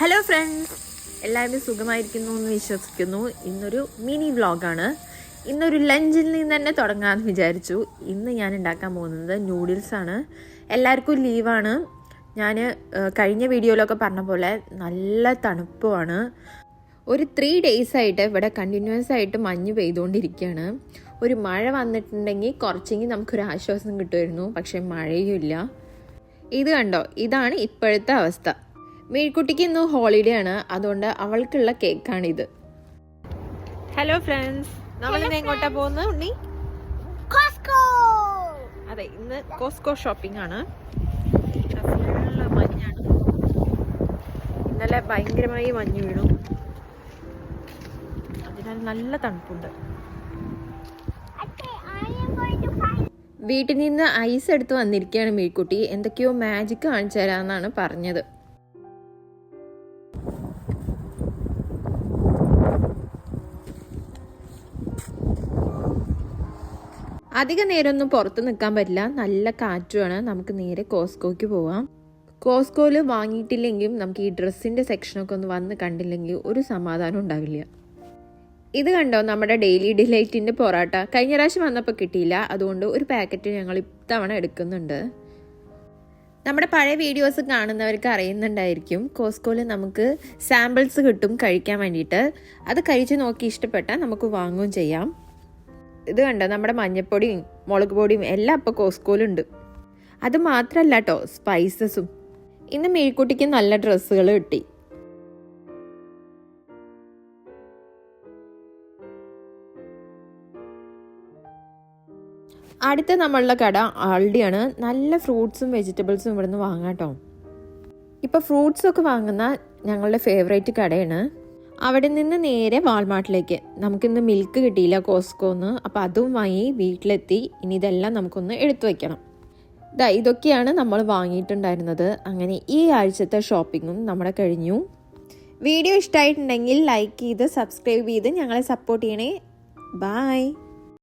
Hello friends, എല്ലാവരും സുഖമായിരിക്കുന്നു എന്ന് വിശ്വസിക്കുന്നു. ഇന്നൊരു മിനി വ്ളോഗാണ്. ഇന്നൊരു ലഞ്ചിൽ നിന്ന് തന്നെ തുടങ്ങാമെന്ന് വിചാരിച്ചു. ഇന്ന് ഞാൻ ഉണ്ടാക്കാൻ പോകുന്നത് നൂഡിൽസാണ്. എല്ലാവർക്കും ലീവാണ്. ഞാൻ കഴിഞ്ഞ വീഡിയോയിലൊക്കെ പറഞ്ഞ പോലെ നല്ല തണുപ്പുമാണ്. ഒരു 3 days ആയിട്ട് ഇവിടെ കണ്ടിന്യൂസ് ആയിട്ട് മഞ്ഞ് പെയ്തുകൊണ്ടിരിക്കുകയാണ്. ഒരു മഴ വന്നിട്ടുണ്ടെങ്കിൽ കുറച്ചെങ്കിൽ നമുക്കൊരു ആശ്വാസം കിട്ടുമായിരുന്നു. പക്ഷേ മഴയും ഇല്ല. ഇത് കണ്ടോ, ഇതാണ് ഇപ്പോഴത്തെ അവസ്ഥ. മേഴ്ക്കുട്ടിക്ക് ഇന്ന് ഹോളിഡേ ആണ്, അതുകൊണ്ട് അവൾക്കുള്ള കേക്കാണിത്. ഹലോ ഫ്രണ്ട്സ്, നമ്മളിന്ന് എങ്ങോട്ടാ പോകുന്നത് ഉണ്ണി? അതെ, ഇന്ന് കോസ്കോ ഷോപ്പിംഗ് ആണ്. മഞ്ഞാണ്. ഇന്നലെ ഭയങ്കരമായി മഞ്ഞ് വീണു, അതിനാൽ നല്ല തണുപ്പുണ്ട്. വീട്ടിൽ നിന്ന് ഐസ് എടുത്ത് വന്നിരിക്കുകയാണ് മേഴ്ക്കുട്ടി. എന്തൊക്കെയോ മാജിക് കാണിച്ചു തരാമെന്നാണ് പറഞ്ഞത്. അധിക നേരമൊന്നും പുറത്ത് നിൽക്കാൻ പറ്റില്ല, നല്ല കാറ്റുമാണ്. നമുക്ക് നേരെ കോസ്കോയ്ക്ക് പോവാം. കോസ്കോയിൽ വാങ്ങിയിട്ടില്ലെങ്കിലും നമുക്ക് ഈ ഡ്രസ്സിൻ്റെ സെക്ഷനൊക്കെ ഒന്ന് വന്ന് കണ്ടില്ലെങ്കിൽ ഒരു സമാധാനം ഉണ്ടാവില്ല. ഇത് കണ്ടോ, നമ്മുടെ ഡെയിലി ഡിലൈറ്റിൻ്റെ പൊറോട്ട. കഴിഞ്ഞ പ്രാവശ്യം വന്നപ്പോൾ കിട്ടിയില്ല, അതുകൊണ്ട് ഒരു പാക്കറ്റ് ഞങ്ങൾ ഇത്തവണ എടുക്കുന്നുണ്ട്. നമ്മുടെ പഴയ വീഡിയോസ് കാണുന്നവർക്ക് അറിയുന്നുണ്ടായിരിക്കും, കോസ്കോയിൽ നമുക്ക് സാമ്പിൾസ് കിട്ടും കഴിക്കാൻ വേണ്ടിയിട്ട്. അത് കഴിച്ച് നോക്കി ഇഷ്ടപ്പെട്ടാൽ നമുക്ക് വാങ്ങുകയും ചെയ്യാം. ഇത് കണ്ടോ, നമ്മുടെ മഞ്ഞപ്പൊടിയും മുളക് പൊടിയും എല്ലാം ഇപ്പോൾ കോസ്കോയിലുണ്ട്. അത് മാത്രമല്ല കേട്ടോ, സ്പൈസസും. ഇന്ന് മേഴ്ക്കുട്ടിക്ക് നല്ല ഡ്രസ്സുകൾ കിട്ടി. അടുത്ത നമ്മളുടെ കട ആൾഡിയാണ്. നല്ല ഫ്രൂട്ട്സും വെജിറ്റബിൾസും ഇവിടെ നിന്ന് വാങ്ങാം കേട്ടോ. ഇപ്പോൾ ഫ്രൂട്ട്സൊക്കെ വാങ്ങുന്ന ഞങ്ങളുടെ ഫേവറേറ്റ് കടയാണ്. അവിടെ നിന്ന് നേരെ വാൾമാർട്ടിലേക്ക്. നമുക്കിന്ന് മിൽക്ക് കിട്ടിയില്ല കോസ്കോന്ന്, അപ്പോൾ അതും വാങ്ങി വീട്ടിലെത്തി. ഇനി ഇതെല്ലാം നമുക്കൊന്ന് എടുത്തു വയ്ക്കണം. ഇതൊക്കെയാണ് നമ്മൾ വാങ്ങിയിട്ടുണ്ടായിരുന്നത്. അങ്ങനെ ഈ ആഴ്ചത്തെ ഷോപ്പിങ്ങും നമ്മുടെ കഴിഞ്ഞു. വീഡിയോ ഇഷ്ടമായിട്ടുണ്ടെങ്കിൽ ലൈക്ക് ചെയ്ത് സബ്സ്ക്രൈബ് ചെയ്ത് ഞങ്ങളെ സപ്പോർട്ട് ചെയ്യണേ. ബൈ.